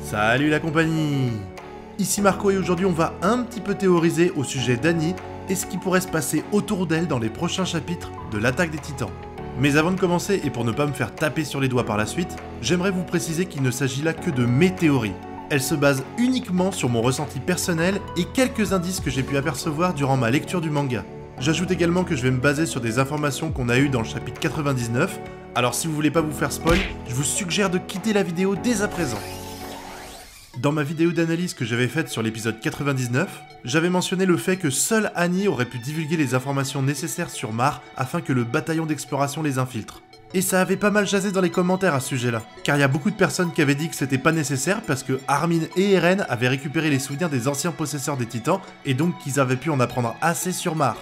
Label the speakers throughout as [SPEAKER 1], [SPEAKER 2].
[SPEAKER 1] Salut la compagnie! Ici Marco et aujourd'hui on va un petit peu théoriser au sujet d'Annie et ce qui pourrait se passer autour d'elle dans les prochains chapitres de l'Attaque des Titans. Mais avant de commencer et pour ne pas me faire taper sur les doigts par la suite, j'aimerais vous préciser qu'il ne s'agit là que de mes théories. Elles se basent uniquement sur mon ressenti personnel et quelques indices que j'ai pu apercevoir durant ma lecture du manga. J'ajoute également que je vais me baser sur des informations qu'on a eues dans le chapitre 99, alors si vous voulez pas vous faire spoil, je vous suggère de quitter la vidéo dès à présent. Dans ma vidéo d'analyse que j'avais faite sur l'épisode 99, j'avais mentionné le fait que seule Annie aurait pu divulguer les informations nécessaires sur Mar afin que le bataillon d'exploration les infiltre. Et ça avait pas mal jasé dans les commentaires à ce sujet-là, car il y a beaucoup de personnes qui avaient dit que c'était pas nécessaire parce que Armin et Eren avaient récupéré les souvenirs des anciens possesseurs des titans et donc qu'ils avaient pu en apprendre assez sur Mar.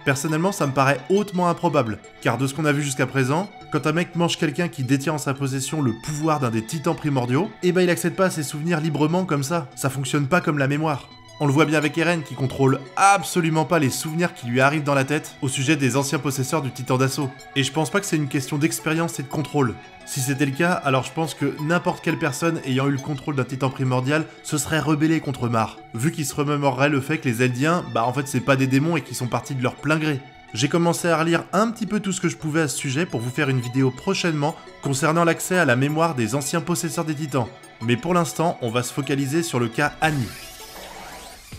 [SPEAKER 1] Personnellement, ça me paraît hautement improbable, car de ce qu'on a vu jusqu'à présent, quand un mec mange quelqu'un qui détient en sa possession le pouvoir d'un des titans primordiaux, eh ben il accède pas à ses souvenirs librement comme ça fonctionne pas comme la mémoire. On le voit bien avec Eren qui contrôle absolument pas les souvenirs qui lui arrivent dans la tête au sujet des anciens possesseurs du titan d'assaut. Et je pense pas que c'est une question d'expérience et de contrôle. Si c'était le cas, alors je pense que n'importe quelle personne ayant eu le contrôle d'un titan primordial se serait rebellée contre Mar, vu qu'il se remémorerait le fait que les Eldiens, en fait c'est pas des démons et qu'ils sont partis de leur plein gré. J'ai commencé à relire un petit peu tout ce que je pouvais à ce sujet pour vous faire une vidéo prochainement concernant l'accès à la mémoire des anciens possesseurs des titans. Mais pour l'instant, on va se focaliser sur le cas Annie.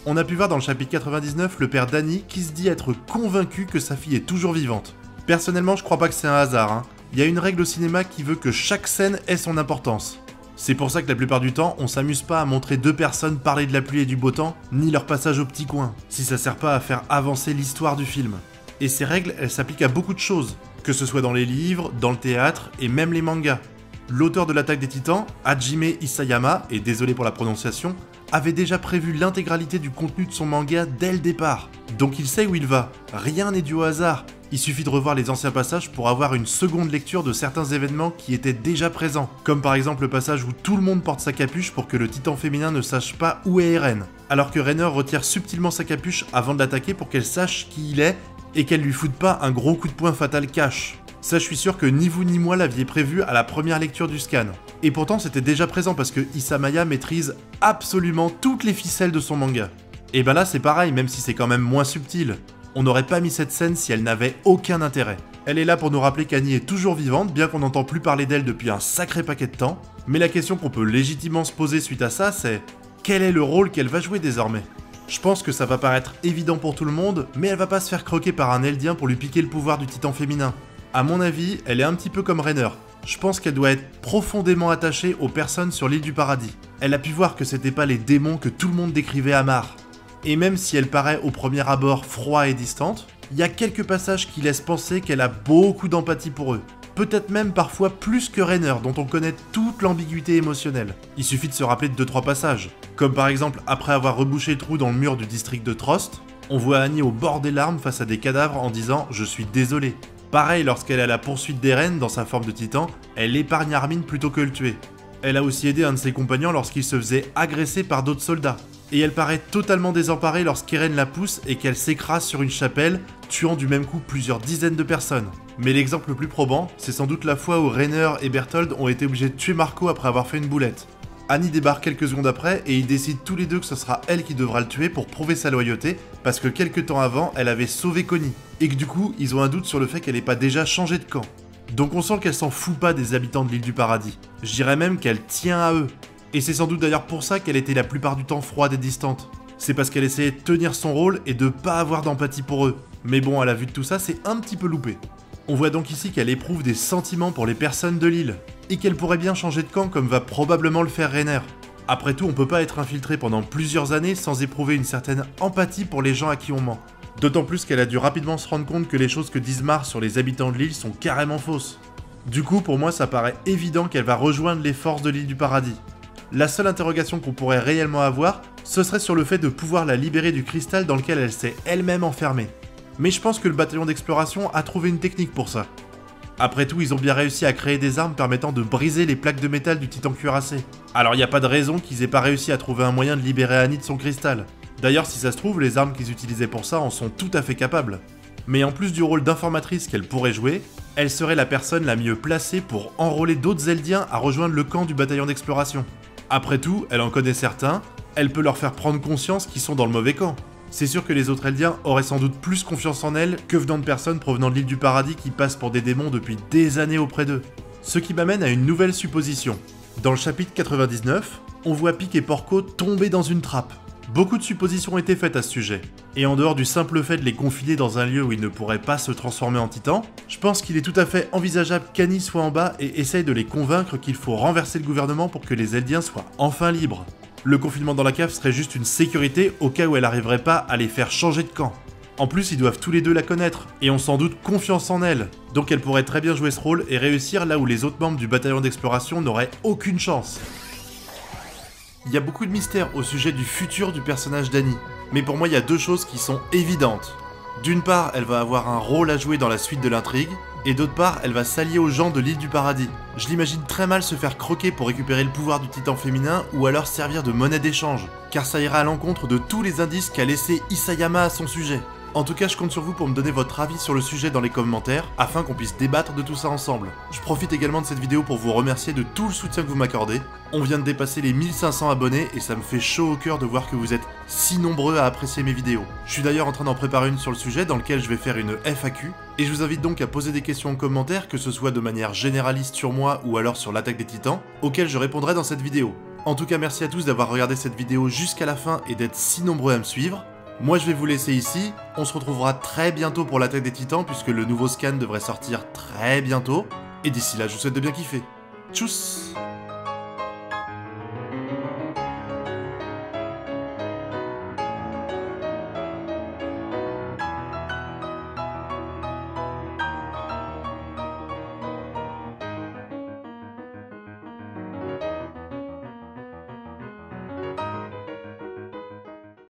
[SPEAKER 1] On a pu voir dans le chapitre 99 le père d'Annie qui se dit être convaincu que sa fille est toujours vivante. Personnellement, je crois pas que c'est un hasard, Il y a une règle au cinéma qui veut que chaque scène ait son importance. C'est pour ça que la plupart du temps, on s'amuse pas à montrer deux personnes parler de la pluie et du beau temps, ni leur passage au petit coin, si ça sert pas à faire avancer l'histoire du film. Et ces règles, elles s'appliquent à beaucoup de choses, que ce soit dans les livres, dans le théâtre et même les mangas. L'auteur de l'Attaque des Titans, Hajime Isayama, et désolé pour la prononciation, avait déjà prévu l'intégralité du contenu de son manga dès le départ. Donc il sait où il va, rien n'est dû au hasard. Il suffit de revoir les anciens passages pour avoir une seconde lecture de certains événements qui étaient déjà présents, comme par exemple le passage où tout le monde porte sa capuche pour que le titan féminin ne sache pas où est Eren, alors que Rainer retire subtilement sa capuche avant de l'attaquer pour qu'elle sache qui il est et qu'elle lui foute pas un gros coup de poing fatal cash. Ça, je suis sûr que ni vous ni moi l'aviez prévu à la première lecture du scan. Et pourtant, c'était déjà présent parce que Isayama maîtrise absolument toutes les ficelles de son manga. Et ben là, c'est pareil, même si c'est quand même moins subtil. On n'aurait pas mis cette scène si elle n'avait aucun intérêt. Elle est là pour nous rappeler qu'Annie est toujours vivante, bien qu'on n'entend plus parler d'elle depuis un sacré paquet de temps. Mais la question qu'on peut légitimement se poser suite à ça, c'est quel est le rôle qu'elle va jouer désormais ? Je pense que ça va paraître évident pour tout le monde, mais elle va pas se faire croquer par un Eldien pour lui piquer le pouvoir du titan féminin. À mon avis, elle est un petit peu comme Rainer. Je pense qu'elle doit être profondément attachée aux personnes sur l'île du paradis. Elle a pu voir que c'était pas les démons que tout le monde décrivait à Mar. Et même si elle paraît au premier abord froide et distante, il y a quelques passages qui laissent penser qu'elle a beaucoup d'empathie pour eux. Peut-être même parfois plus que Rainer, dont on connaît toute l'ambiguïté émotionnelle. Il suffit de se rappeler de 2-3 passages. Comme par exemple, après avoir rebouché le trou dans le mur du district de Trost, on voit Annie au bord des larmes face à des cadavres en disant « Je suis désolé ». Pareil, lorsqu'elle est à la poursuite d'Eren dans sa forme de titan, elle épargne Armin plutôt que le tuer. Elle a aussi aidé un de ses compagnons lorsqu'il se faisait agresser par d'autres soldats. Et elle paraît totalement désemparée lorsqu'Eren la pousse et qu'elle s'écrase sur une chapelle, tuant du même coup plusieurs dizaines de personnes. Mais l'exemple le plus probant, c'est sans doute la fois où Rainer et Berthold ont été obligés de tuer Marco après avoir fait une boulette. Annie débarque quelques secondes après et ils décident tous les deux que ce sera elle qui devra le tuer pour prouver sa loyauté parce que quelques temps avant, elle avait sauvé Connie. Et que du coup, ils ont un doute sur le fait qu'elle ait pas déjà changé de camp. Donc on sent qu'elle s'en fout pas des habitants de l'île du paradis. Je dirais même qu'elle tient à eux. Et c'est sans doute d'ailleurs pour ça qu'elle était la plupart du temps froide et distante. C'est parce qu'elle essayait de tenir son rôle et de pas avoir d'empathie pour eux. Mais bon, à la vue de tout ça, c'est un petit peu loupé. On voit donc ici qu'elle éprouve des sentiments pour les personnes de l'île, et qu'elle pourrait bien changer de camp comme va probablement le faire Rainer. Après tout, on peut pas être infiltré pendant plusieurs années sans éprouver une certaine empathie pour les gens à qui on ment. D'autant plus qu'elle a dû rapidement se rendre compte que les choses que disent Mar sur les habitants de l'île sont carrément fausses. Du coup, pour moi, ça paraît évident qu'elle va rejoindre les forces de l'île du paradis. La seule interrogation qu'on pourrait réellement avoir, ce serait sur le fait de pouvoir la libérer du cristal dans lequel elle s'est elle-même enfermée. Mais je pense que le bataillon d'exploration a trouvé une technique pour ça. Après tout, ils ont bien réussi à créer des armes permettant de briser les plaques de métal du titan cuirassé. Alors il n'y a pas de raison qu'ils aient pas réussi à trouver un moyen de libérer Annie de son cristal. D'ailleurs, si ça se trouve, les armes qu'ils utilisaient pour ça en sont tout à fait capables. Mais en plus du rôle d'informatrice qu'elle pourrait jouer, elle serait la personne la mieux placée pour enrôler d'autres Eldiens à rejoindre le camp du bataillon d'exploration. Après tout, elle en connaît certains, elle peut leur faire prendre conscience qu'ils sont dans le mauvais camp. C'est sûr que les autres Eldiens auraient sans doute plus confiance en elle que venant de personnes provenant de l'île du paradis qui passent pour des démons depuis des années auprès d'eux. Ce qui m'amène à une nouvelle supposition. Dans le chapitre 99, on voit Pieck et Porco tomber dans une trappe. Beaucoup de suppositions ont été faites à ce sujet, et en dehors du simple fait de les confiner dans un lieu où ils ne pourraient pas se transformer en titans, je pense qu'il est tout à fait envisageable qu'Annie soit en bas et essaye de les convaincre qu'il faut renverser le gouvernement pour que les Eldiens soient enfin libres. Le confinement dans la cave serait juste une sécurité au cas où elle n'arriverait pas à les faire changer de camp. En plus, ils doivent tous les deux la connaître, et ont sans doute confiance en elle, donc elle pourrait très bien jouer ce rôle et réussir là où les autres membres du bataillon d'exploration n'auraient aucune chance. Il y a beaucoup de mystères au sujet du futur du personnage d'Annie, mais pour moi il y a deux choses qui sont évidentes. D'une part, elle va avoir un rôle à jouer dans la suite de l'intrigue, et d'autre part, elle va s'allier aux gens de l'île du paradis. Je l'imagine très mal se faire croquer pour récupérer le pouvoir du titan féminin, ou alors servir de monnaie d'échange, car ça ira à l'encontre de tous les indices qu'a laissé Isayama à son sujet. En tout cas, je compte sur vous pour me donner votre avis sur le sujet dans les commentaires, afin qu'on puisse débattre de tout ça ensemble. Je profite également de cette vidéo pour vous remercier de tout le soutien que vous m'accordez. On vient de dépasser les 1500 abonnés et ça me fait chaud au cœur de voir que vous êtes si nombreux à apprécier mes vidéos. Je suis d'ailleurs en train d'en préparer une sur le sujet dans lequel je vais faire une FAQ, et je vous invite donc à poser des questions en commentaire, que ce soit de manière généraliste sur moi ou alors sur l'attaque des titans, auxquelles je répondrai dans cette vidéo. En tout cas, merci à tous d'avoir regardé cette vidéo jusqu'à la fin et d'être si nombreux à me suivre. Moi je vais vous laisser ici, on se retrouvera très bientôt pour l'attaque des titans puisque le nouveau scan devrait sortir très bientôt, et d'ici là je vous souhaite de bien kiffer. Tchuss!